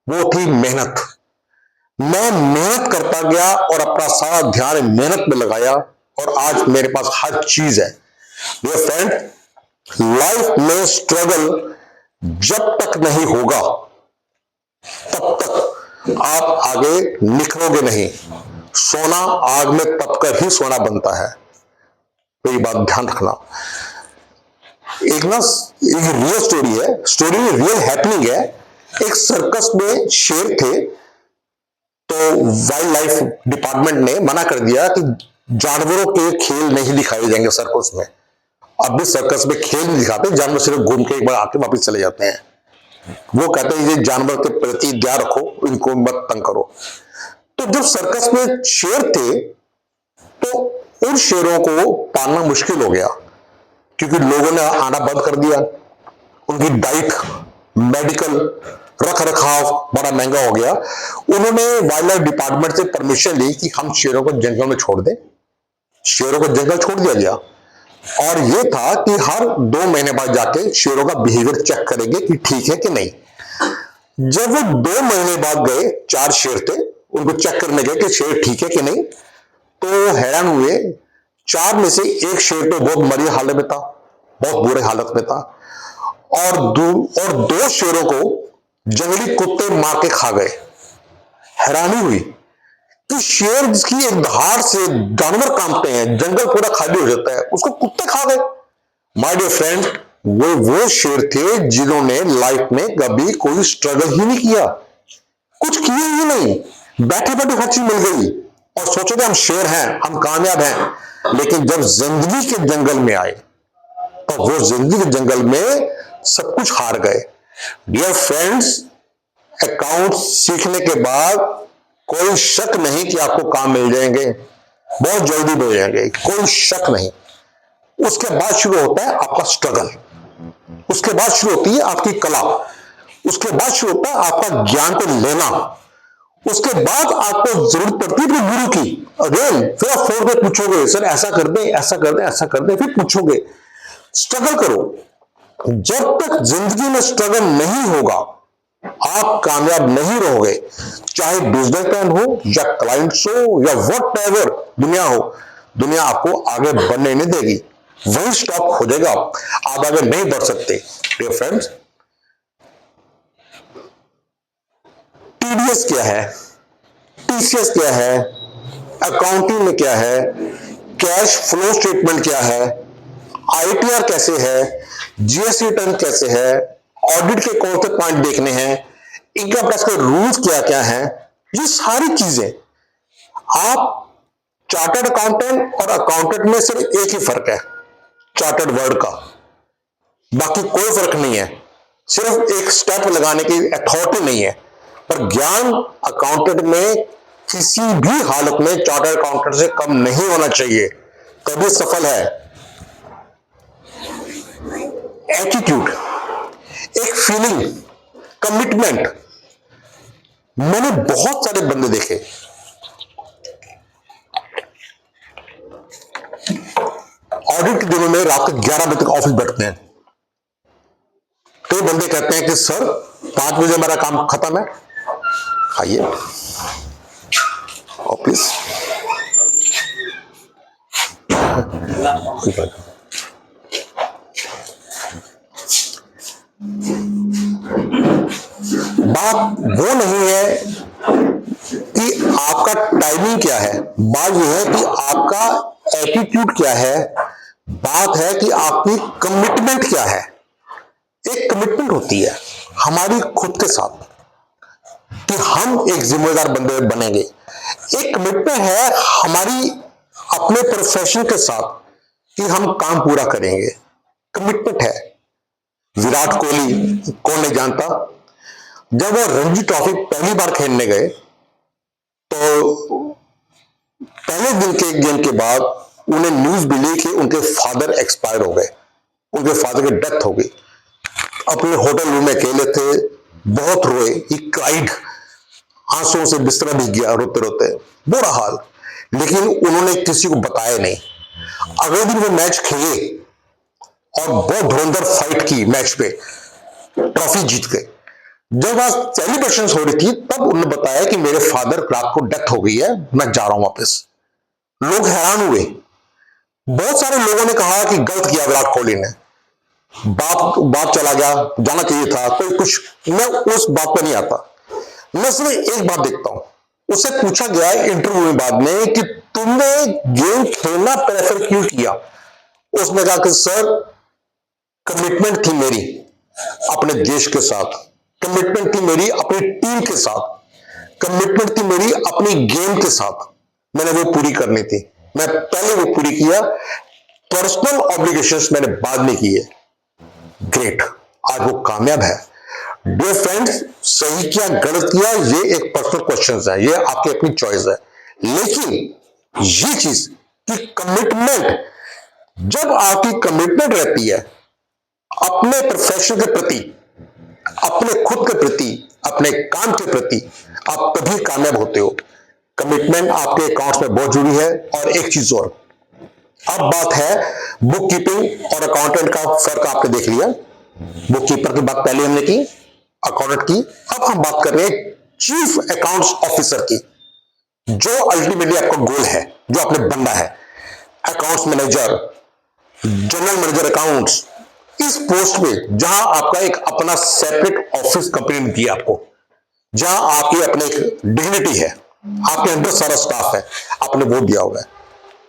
वो थी मेहनत। मैं मेहनत करता गया और अपना सारा ध्यान मेहनत में लगाया और आज मेरे पास हर चीज है। डियर फ्रेंड, लाइफ में स्ट्रगल जब तक नहीं होगा तब तक आप आगे निखरोगे नहीं। सोना आग में तपकर ही सोना बनता है, तो ये बात ध्यान रखना। एक रियल स्टोरी है, स्टोरी में रियल हैपनिंग है। एक सर्कस में शेर थे, तो वाइल्ड लाइफ डिपार्टमेंट ने मना कर दिया कि जानवरों के खेल नहीं दिखाए जाएंगे सर्कस में। अब भी सर्कस में खेल नहीं दिखाते, जानवर सिर्फ घूम के एक बार आके वापस चले जाते हैं। वो कहते हैं ये जानवर के प्रति दया रखो, इनको मत तंग करो। तो जब सर्कस में शेर थे तो उन शेरों को पालना मुश्किल हो गया, क्योंकि लोगों ने आना बंद कर दिया। उनकी डाइट, मेडिकल रख रखाव बड़ा महंगा हो गया। उन्होंने वाइल्ड लाइफ डिपार्टमेंट से परमिशन ली कि हम शेरों को जंगल में छोड़ दें। शेरों को जंगल छोड़ दिया गया और यह था कि हर 2 महीने बाद जाके शेरों का बिहेवियर चेक करेंगे कि ठीक है कि नहीं। जब वो 2 महीने बाद गए, 4 शेर थे, उनको चेक करने गए कि शेर ठीक है कि नहीं, तो हैरान हुए। 4 में से एक शेर तो बहुत मरी हालत में था, बहुत बुरे हालत में था, और 2 शेरों को जंगली कुत्ते मार के खा गए। हैरानी हुई कि शेर जिसकी एक दहाड़ से जानवर कांपते हैं, जंगल पूरा खाली हो जाता है, उसको कुत्ते खा गए। माय डियर फ्रेंड, वो शेर थे जिन्होंने लाइफ में कभी कोई स्ट्रगल ही नहीं किया, कुछ किए ही नहीं, बैठे बैठे हर चीज मिल गई और सोचो कि हम शेर हैं, हम कामयाब हैं। लेकिन जब जिंदगी के जंगल में आए तो वो जिंदगी के जंगल में सब कुछ हार गए। डियर फ्रेंड्स, अकाउंट सीखने के बाद कोई शक नहीं कि आपको काम मिल जाएंगे, बहुत जल्दी मिल जाएंगे, कोई शक नहीं। उसके बाद शुरू होता है आपका स्ट्रगल, उसके बाद शुरू होती है आपकी कला, उसके बाद शुरू होता है आपका ज्ञान को लेना, उसके बाद आपको जरूरत पड़ती है अपने गुरु की। अगेन फिर आप फोन पे पूछोगे, सर ऐसा कर दे, ऐसा कर दे, ऐसा कर दे, फिर पूछोगे। स्ट्रगल करो। जब तक जिंदगी में स्ट्रगल नहीं होगा आप कामयाब नहीं रहोगे। चाहे बिजनेसमैन हो या क्लाइंट्स हो या व्हाटएवर दुनिया हो, दुनिया आपको आगे बढ़ने नहीं देगी, वही स्टॉप हो जाएगा, आप आगे नहीं बढ़ सकते। डियर फ्रेंड्स, टीडीएस क्या है, टीसीएस क्या है, अकाउंटिंग में क्या है, कैश फ्लो स्टेटमेंट क्या है, आईटीआर कैसे है, जीएसटी रिटर्न कैसे है, ऑडिट के कौन से पॉइंट देखने हैं, इनकम टैक्स के रूल्स क्या क्या हैं, ये सारी चीजें। आप चार्टर्ड अकाउंटेंट और अकाउंटेंट में सिर्फ एक ही फर्क है, चार्टर्ड वर्ड का, बाकी कोई फर्क नहीं है। सिर्फ एक स्टेप लगाने की अथॉरिटी नहीं है, पर ज्ञान अकाउंटेंट में किसी भी हालत में चार्टर्ड अकाउंटेंट से कम नहीं होना चाहिए, तभी सफल है। एटीट्यूड, एक फीलिंग, कमिटमेंट। मैंने बहुत सारे बंदे देखे, ऑडिट के दिनों में रात के 11 बजे तक ऑफिस बैठते हैं। कई बंदे कहते हैं कि सर 5 बजे मेरा काम खत्म है, आइए ऑफिस। बात वो नहीं है कि आपका टाइमिंग क्या है, बात यह है कि आपका एटीट्यूड क्या है, बात है कि आपकी कमिटमेंट क्या है। एक कमिटमेंट होती है हमारी खुद के साथ कि हम एक जिम्मेदार बंदे बनेंगे, एक कमिटमेंट है हमारी अपने प्रोफेशन के साथ कि हम काम पूरा करेंगे, कमिटमेंट है। विराट कोहली कौन नहीं जानता, जब वो रणजी ट्रॉफी पहली बार खेलने गए तो पहले दिन के गेम के बाद उन्हें न्यूज मिली कि उनके फादर एक्सपायर हो गए, उनके फादर की डेथ हो गई। अपने होटल रूम में अकेले थे, बहुत रोए, ही क्राइड, आंसुओं से बिस्तरा भीग गया रोते रोते, बुरा हाल। लेकिन उन्होंने किसी को बताया नहीं। अगले दिन वो मैच खेले और बहुत धुरंधर फाइट की, मैच पे ट्रॉफी जीत गए। जब आज सेलिब्रेशन हो रही थी तब उन्होंने बताया कि मेरे फादर रात को डेथ हो गई है, मैं जा रहा हूं वापस। लोग हैरान हुए। बहुत सारे लोगों ने कहा कि गलत किया विराट कोहली ने, बाप चला गया, जाना चाहिए था, कोई कुछ। मैं उस बात पर नहीं आता। मैं सिर्फ एक बात देखता हूं। उससे पूछा गया इंटरव्यू में बाद में कि तुमने गेम खेलना प्रेफर क्यों किया। उसने कहा कि सर, कमिटमेंट थी मेरी अपने देश के साथ, कमिटमेंट थी मेरी अपनी टीम के साथ, कमिटमेंट थी मेरी अपनी गेम के साथ, मैंने वो पूरी करनी थी। मैं पहले वो पूरी किया, पर्सनल ऑब्लिगेशंस मैंने बाद में किए। ग्रेट, आज वो कामयाब है। डियर फ्रेंड्स, सही किया गलत किया ये एक पर्सनल क्वेश्चन है, ये आपकी अपनी चॉइस है। लेकिन ये चीज कि कमिटमेंट, जब आपकी कमिटमेंट रहती है अपने प्रोफेशन के प्रति, अपने खुद के प्रति, अपने काम के प्रति, आप तभी कामयाब होते हो। कमिटमेंट आपके अकाउंट्स में बहुत जरूरी है। और एक चीज और, अब बात है बुक कीपिंग और अकाउंटेंट का फर्क आपने देख लिया। बुक कीपर की बात पहले हमने की, अकाउंटेंट की। अब हम बात कर रहे हैं चीफ अकाउंट्स ऑफिसर की, जो अल्टीमेटली आपका गोल है, जो आपने बनना है। Accounts manager, general manager accounts, इस पोस्ट पे जहां आपका एक अपना सेपरेट ऑफिस कंपनी ने दिया आपको, जहां आपकी अपने एक डिग्निटी है, आपके अंदर सारा स्टाफ है, आपने वो दिया हुआ है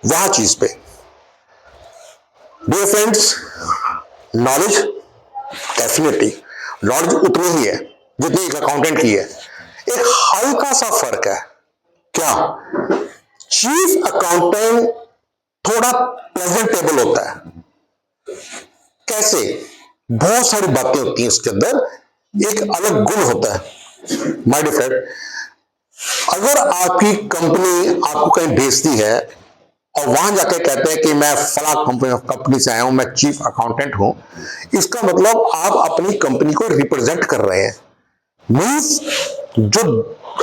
वहां चीज पे। Dear friends, knowledge definitely knowledge उतनी ही है जितनी एक अकाउंटेंट की है। एक हल्का सा फर्क है। क्या? चीफ अकाउंटेंट थोड़ा प्रेजेंटेबल होता है। कैसे? बहुत सारी बातें होती हैं उसके अंदर, एक अलग गुण होता है। माय डियर फ्रेंड, अगर आपकी कंपनी आपको कहीं भेजती है और वहां जाके कहते हैं कि मैं फला कंपनी से आया हूं, मैं चीफ अकाउंटेंट हूं, इसका मतलब आप अपनी कंपनी को रिप्रेजेंट कर रहे हैं। मींस जो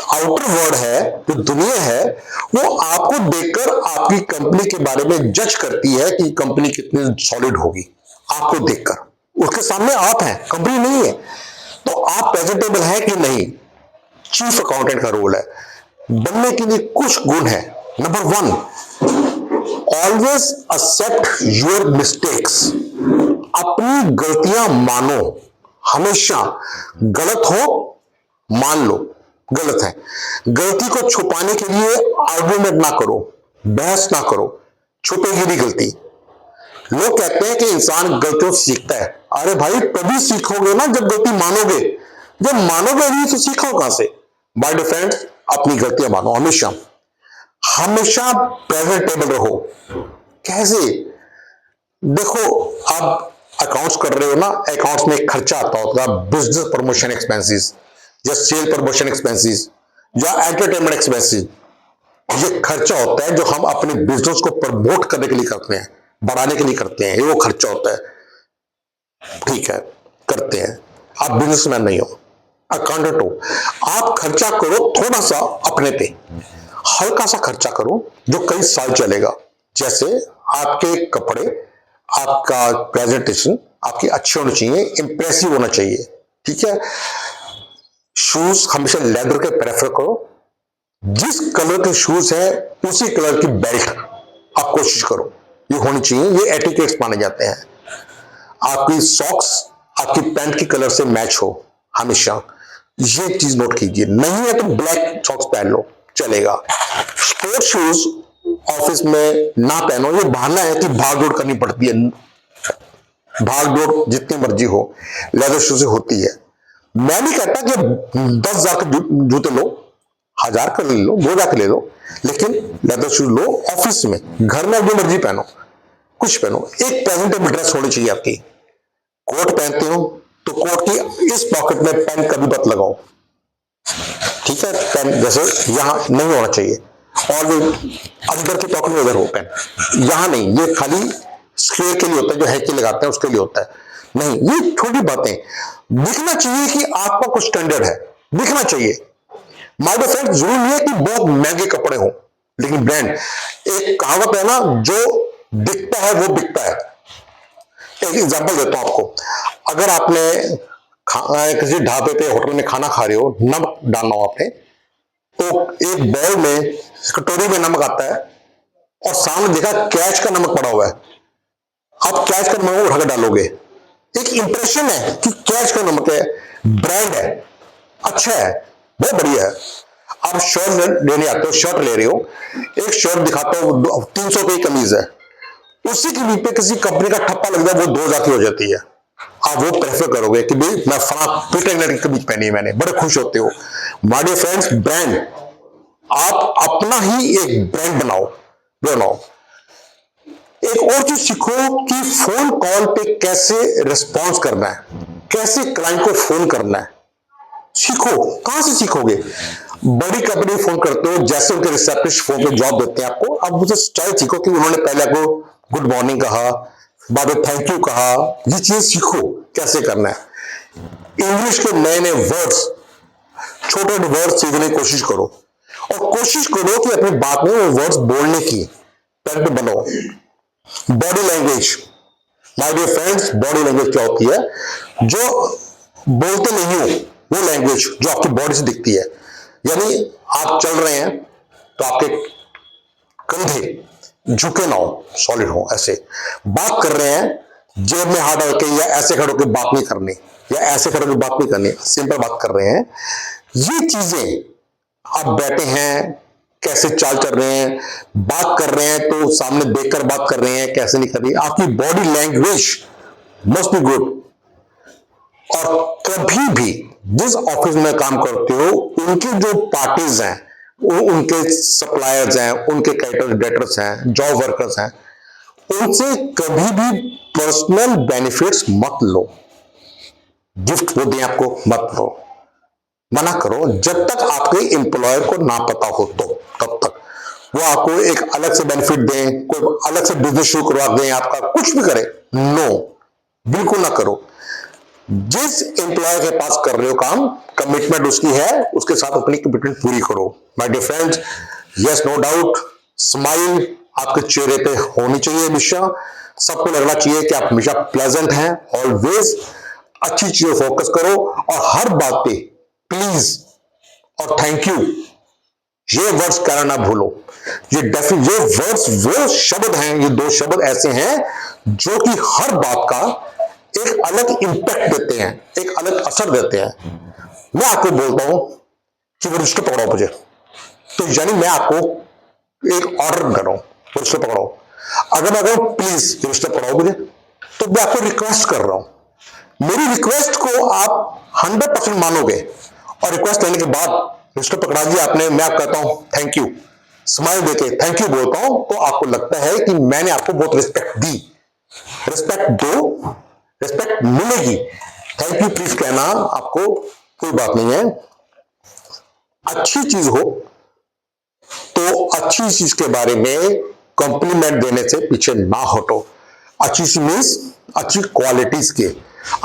आउटर वर्ल्ड है, जो दुनिया है, वो आपको देखकर आपकी कंपनी के बारे में जज करती है कि कंपनी कितनी सॉलिड होगी। आपको देखकर, उसके सामने आप हैं, कंपनी नहीं है, तो आप प्रेजेंटेबल है कि नहीं। चीफ अकाउंटेंट का रोल है। बनने के लिए कुछ गुण है। Number 1, always accept your mistakes. अपनी गलतियां मानो। हमेशा गलत हो मान लो गलत है। गलती को छुपाने के लिए आर्गुमेंट ना करो, बहस ना करो, छुपेगी नहीं गलती। लोग कहते हैं कि इंसान गलतियों से सीखता है। अरे भाई, तभी सीखोगे ना जब गलती मानोगे। जब मानोगे नहीं तो सीखो कहां से। बाय डिफरेंट, अपनी गलतियां मानो। हमेशा हमेशा प्रेजेंटेबल रहो। कैसे? देखो, आप अकाउंट्स कर रहे हो ना, अकाउंट्स में एक खर्चा आता होगा, बिजनेस प्रमोशन एक्सपेंसेस या सेल प्रमोशन एक्सपेंसेस या एंटरटेनमेंट एक्सपेंसेस। ये खर्चा होता है जो हम अपने बिजनेस को प्रमोट करने के लिए करते हैं, बढ़ाने के लिए करते हैं। ये वो खर्चा होता है। ठीक है, करते हैं। आप बिजनेसमैन नहीं हो, अकाउंटेंट हो। आप खर्चा करो थोड़ा सा अपने पे, हल्का सा खर्चा करो जो कई साल चलेगा। जैसे आपके कपड़े, आपका प्रेजेंटेशन आपकी अच्छी होनी चाहिए, इंप्रेसिव होना चाहिए। ठीक है। शूज हमेशा लेदर के प्रेफर करो। जिस कलर के शूज है उसी कलर की बेल्ट आप कोशिश करो, ये होनी चाहिए। ये एटिकेट्स माने जाते हैं। आपकी सॉक्स आपकी पैंट की कलर से मैच हो हमेशा, ये चीज नोट कीजिए। नहीं है तो ब्लैक सॉक्स पहन लो, चलेगा। स्पोर्ट शूज ऑफिस में ना पहनो, ये बहाना है कि भाग दौड़ करनी पड़ती है। भाग दौड़ जितनी मर्जी हो, लेदर शूज से होती है। मैं नहीं कहता कि 10,000 के जूते लो, 1,000 का ले लो, 2,000 का ले लो, लेकिन लेदर शूज लो ऑफिस में। घर में जो मर्जी पहनो, कुछ पहनो, एक प्रेजेंटेबल ड्रेस होनी चाहिए आपकी। कोट पहनते हो तो कोट की इस पॉकेट में पेन कभी मत लगाओ। ठीक है, पेन जैसे यहां नहीं होना चाहिए, और अंदर की पॉकेट में उधर हो पेन, यहां नहीं। ये खाली स्क्वेयर के लिए होता है, जो हैकी लगाते हैं उसके लिए होता है। नहीं, ये छोटी बातें। दिखना चाहिए कि आपका कुछ स्टैंडर्ड है, दिखना चाहिए। माय डियर फ्रेंड, जरूरी नहीं है कि बहुत महंगे कपड़े हो, लेकिन ब्रांड। एक कहावत है ना, जो दिखता है वो बिकता है। एक एग्जांपल देता हूं आपको। अगर आपने किसी ढाबे पे होटल में खाना खा रहे हो, नमक डालना हो आपने, तो एक बाउल में कटोरी में नमक आता है और सामने देखा कैच का नमक पड़ा हुआ है, आप कैच का नमक उठाकर डालोगे, एक इंप्रेशन है कि कैच का नमक है, ब्रांड है, अच्छा है, बहुत बढ़िया है। आप शर्ट लेने आते हो, शर्ट ले रहे हो, एक शर्ट दिखाता हो 300 रुपए की कमीज है, उसी के बीच पे किसी कंपनी का ठप्पा लग जाए, वो 2000 की हो जाती है, आप वो प्रेफर करोगे कि भाई मैं फला पीटर के बीच पहनी है मैंने, बड़े खुश होते हो। माय डियर फ्रेंड्स, ब्रांड, आप अपना ही एक ब्रांड बनाओ। एक और चीज सीखो कि फोन कॉल पे कैसे रिस्पॉन्स करना है, कैसे क्लाइंट को फोन करना है, सीखो। कहां से सीखोगे? बड़ी कंपनी फोन करते हो, जैसे उनके रिसेप्शनिस्ट फोन पे जॉब देते हैं आपको, अब मुझे स्टाइल सीखो कि उन्होंने पहले आपको गुड मॉर्निंग कहा, बाद में थैंक यू कहा, ये चीज सीखो कैसे करना है। इंग्लिश के नए नए वर्ड्स, छोटे वर्ड सीखने की कोशिश करो और कोशिश करो कि अपनी बात में वो वर्ड्स बोलने की टैलेंट बनो। Body language, my dear friends, body language क्या होती है? जो बोलते नहीं हो वो लैंग्वेज जो आपकी बॉडी से दिखती है, यानी आप चल रहे हैं तो आपके कंधे झुके ना हो, सॉलिड हो, ऐसे बात कर रहे हैं जेब में हाथ डाल के, या ऐसे खड़े होकर बात नहीं करनी, या ऐसे खड़े होकर बात नहीं करनी, सिंपल बात कर रहे हैं। ये चीजें आप बैठे हैं, कैसे चाल चल रहे हैं, बात कर रहे हैं तो सामने देखकर बात कर रहे हैं, कैसे नहीं कर रही, आपकी body language must be good. और कभी भी जिस ऑफिस में काम करते हो, उनकी जो पार्टीज हैं, उनके सप्लायर्स हैं, उनके डेटर्स हैं, जॉब वर्कर्स हैं, उनसे कभी भी पर्सनल बेनिफिट्स मत लो। गिफ्ट वो दें आपको, मत लो, मना करो। जब तक आपके एम्प्लॉयर को ना पता हो तो तब तक वो आपको एक अलग से बेनिफिट दें, कोई अलग से बिजनेस शुरू करवा दें, आपका कुछ भी करे, नो, बिल्कुल ना करो। जिस एम्प्लॉयर के पास कर रहे हो काम, कमिटमेंट उसकी है, उसके साथ अपनी कमिटमेंट पूरी करो। My dear friends, yes, no doubt, smile आपके चेहरे पे होनी चाहिए हमेशा, सबको लगना चाहिए कि आप हमेशा प्लेजेंट हैं। ऑलवेज अच्छी चीजों फोकस करो और हर बात पे प्लीज और थैंक यू ये वर्ड्स कहना ना भूलो। ये वर्ड्स वो शब्द हैं, ये दो शब्द ऐसे हैं जो कि हर बात का एक अलग इंपैक्ट देते हैं, एक अलग असर देते हैं। मैं आपको बोलता हूं कि वो रिश्ते पकड़ो मुझे, तो यानी मैं आपको एक ऑर्डर कर रहा हूं, वो रिश्ते पकड़ो। अगर मैं कहूं प्लीज रिश्ते पकड़ाओ मुझे, तो मैं आपको रिक्वेस्ट कर रहा हूं। मेरी रिक्वेस्ट को आप 100% मानोगे और रिक्वेस्ट लेने के बाद रिश्ते पकड़ा दिया आपने, मैं आप कहता हूं थैंक यू, स्माइल देके थैंक यू बोलता हूं, तो आपको लगता है कि मैंने आपको बहुत रिस्पेक्ट दी। रिस्पेक्ट दो, रिस्पेक्ट मिलेगी। थैंक यू प्लीज कहना आपको कोई बात नहीं है। अच्छी चीज हो तो अच्छी चीज के बारे में कॉम्प्लीमेंट देने से पीछे ना हटो। अच्छी सी मीन्स अच्छी क्वालिटीज के।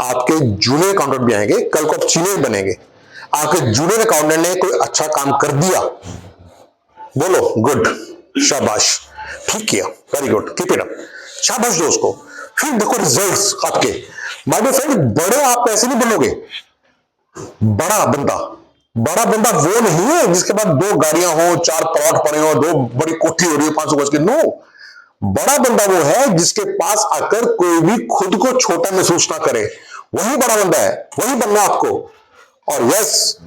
आपके जूनियर अकाउंटेंट भी आएंगे, कल को आप सीनियर बनेंगे। आपके जूनियर अकाउंटेंट ने कोई अच्छा काम कर दिया, बोलो गुड, शाबाश, ठीक किया, very good, keep it up, शाबाश दो उसको। फिर देखो रिजल्ट्स आपके। माय डियर फ्रेंड, बड़े आप ऐसे नहीं बनोगे। बड़ा बंदा वो नहीं है जिसके पास 2 गाड़ियां हो, 4 प्लॉट पड़े हो, 2 बड़ी कोठी हो रही हो 500 गज की। नो, बड़ा बंदा वो है जिसके पास आकर कोई भी खुद को छोटा महसूस ना करे, वही बड़ा बंदा है, वही बनना आपको। और यस,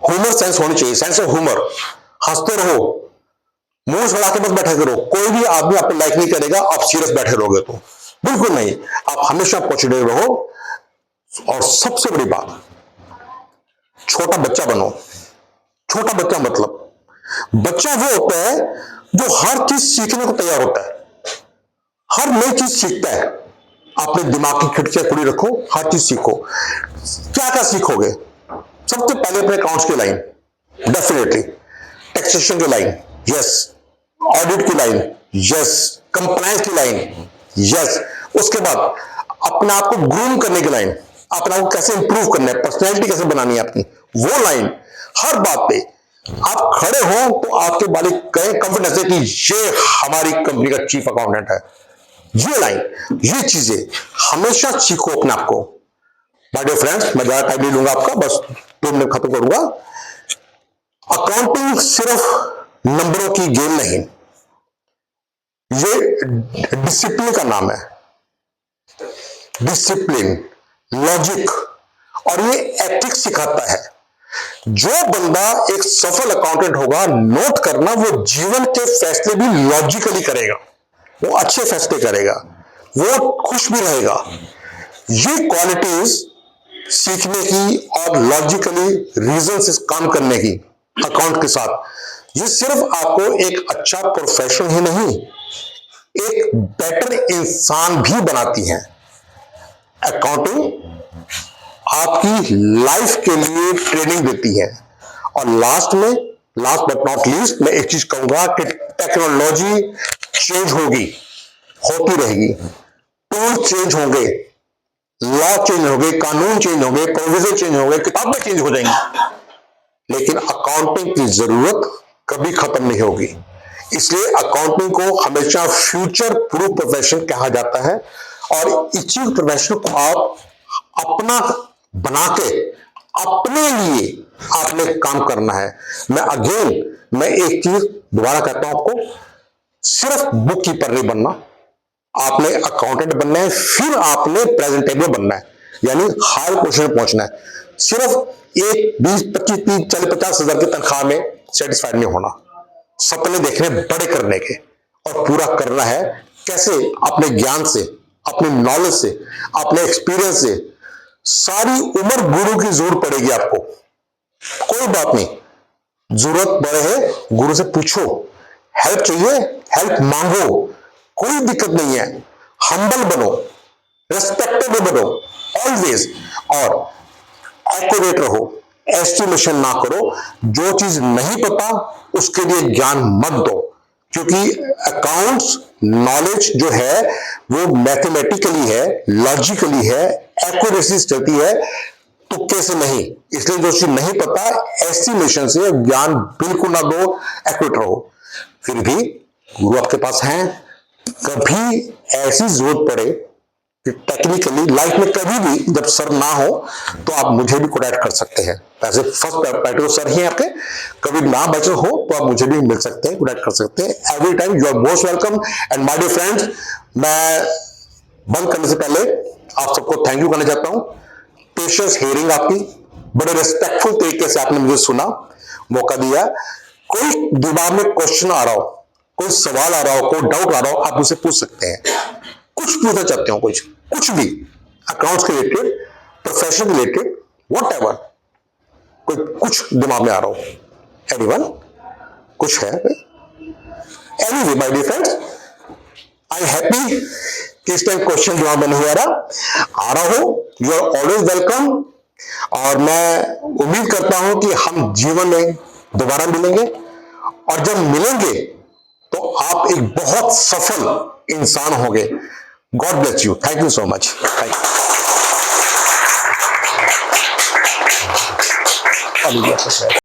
ह्यूमर सेंस होनी चाहिए, सेंस ऑफ ह्यूमर। हंसते रहो, मुंह सड़ा के बस बैठे करो, कोई भी आदमी आपको लाइक नहीं करेगा आप सीरियस बैठे रहोगे तो, बिल्कुल नहीं। आप हमेशा पॉजिटिव रहो। और सबसे बड़ी बात, छोटा बच्चा बनो। छोटा बच्चा मतलब बच्चा वो होता है जो हर चीज सीखने को तैयार होता है, हर नई चीज सीखता है। अपने दिमाग की खिड़कियां खुली रखो, हर चीज सीखो। क्या क्या सीखोगे? सबसे पहले अपने अकाउंट्स की लाइन, डेफिनेटली। टैक्सेशन की लाइन, यस। ऑडिट की लाइन, यस। कंप्लायंस की लाइन, यस। उसके बाद अपने आप को ग्रूम करने की लाइन, अपने आप को कैसे इंप्रूव करना है, पर्सनैलिटी कैसे बनानी है अपनी, वो लाइन। हर बात पे आप खड़े हो तो आपके मालिक कहें कॉन्फिडेंस है कि ये हमारी कंपनी का चीफ अकाउंटेंट है। ये लाइन, ये चीजें हमेशा सीखो अपने आप को। माय डियर फ्रेंड्स, मैं ज्यादा टाइम नहीं लूंगा आपका, बस 2 मिनट खत्म करूंगा। अकाउंटिंग सिर्फ नंबरों की गेम नहीं, ये डिसिप्लिन का नाम है। डिसिप्लिन, लॉजिक और ये एथिक्स सिखाता है। जो बंदा एक सफल अकाउंटेंट होगा, नोट करना, वो जीवन के फैसले भी लॉजिकली करेगा, वो अच्छे फैसले करेगा, वो खुश भी रहेगा। ये क्वालिटीज सीखने की और लॉजिकली रीजन से काम करने की अकाउंट के साथ, ये सिर्फ आपको एक अच्छा प्रोफेशन ही नहीं, एक बेटर इंसान भी बनाती है। अकाउंटिंग आपकी लाइफ के लिए ट्रेनिंग देती है। और लास्ट बट नॉट लीस्ट, मैं एक चीज कहूंगा कि टेक्नोलॉजी चेंज होगी, होती रहेगी, टूल चेंज होंगे, लॉ चेंज होंगे, कानून चेंज होंगे, प्रोविजन चेंज होंगे, किताबें चेंज हो जाएंगी, लेकिन अकाउंटिंग की जरूरत कभी खत्म नहीं होगी। इसलिए अकाउंटिंग को हमेशा फ्यूचर प्रूफ प्रोफेशन कहा जाता है। और इसी प्रोफेशन को आप अपना बना के अपने लिए आपने काम करना है। मैं एक चीज दोबारा कहता हूं आपको, सिर्फ बुक कीपर नहीं बनना, आपने अकाउंटेंट बनना है, फिर आपने प्रेजेंटेबल बनना है, यानी हाई पोजीशन में पहुंचना है। सिर्फ 1, 20, 25, 30, 40, 50 हजार की तनख्वाह में सेटिस्फाइड नहीं होना, सपने देखने बड़े करने के, और पूरा करना है कैसे? अपने ज्ञान से, अपनी नॉलेज से, अपने एक्सपीरियंस से। सारी उम्र गुरु की जरूरत पड़ेगी आपको, कोई बात नहीं, जरूरत पड़े है गुरु से पूछो, हेल्प चाहिए हेल्प मांगो, कोई दिक्कत नहीं है। हम्बल बनो, रेस्पेक्टेबल बनो ऑलवेज, और एक्यूरेट रहो, एस्टिमेशन ना करो। जो चीज नहीं पता उसके लिए ज्ञान मत दो, क्योंकि अकाउंट्स नॉलेज जो है वो मैथमेटिकली है, लॉजिकली है, एक्यूरेसी चलती है, तुक्के से नहीं। इसलिए जो चीज नहीं पता, एस्टिमेशन से ज्ञान बिल्कुल ना दो, एक्यूरेट रहो। फिर भी गुरु आपके पास हैं, कभी ऐसी जरूरत पड़े कि टेक्निकली लाइफ में कभी भी जब सर ना हो तो आप मुझे भी कॉन्टैक्ट कर सकते हैं। वैसे फर्स्ट प्रायोरिटी सर ही आपके, कभी ना बचे हो तो आप मुझे भी मिल सकते हैं, कॉन्टैक्ट कर सकते हैं। Every time you are most welcome. And my dear friends, मैं बंद करने से पहले आप सबको थैंक यू करना चाहता हूं। पेशेंस हियरिंग आपकी, बड़े रिस्पेक्टफुल तरीके से आपने मुझे सुना, मौका दिया। कोई दिमाग में क्वेश्चन आ रहा हो, कोई सवाल आ रहा हो, कोई डाउट आ रहा हो, आप मुझसे पूछ सकते हैं। कुछ पूछना चाहते हो, कुछ भी, अकाउंट्स के रिलेटेड, प्रोफेशन रिलेटेड, व्हाटएवर, कोई कुछ दिमाग में आ रहा हो, एनीवन, कुछ है? Anyway my dear friends, I happy कि इस टाइम क्वेश्चन दिमाग में नहीं आ रहा हो। You are always welcome. और मैं उम्मीद करता हूं कि हम जीवन में दोबारा मिलेंगे, और जब मिलेंगे तो आप एक बहुत सफल इंसान होंगे। God bless you. Thank you so much. Thank you.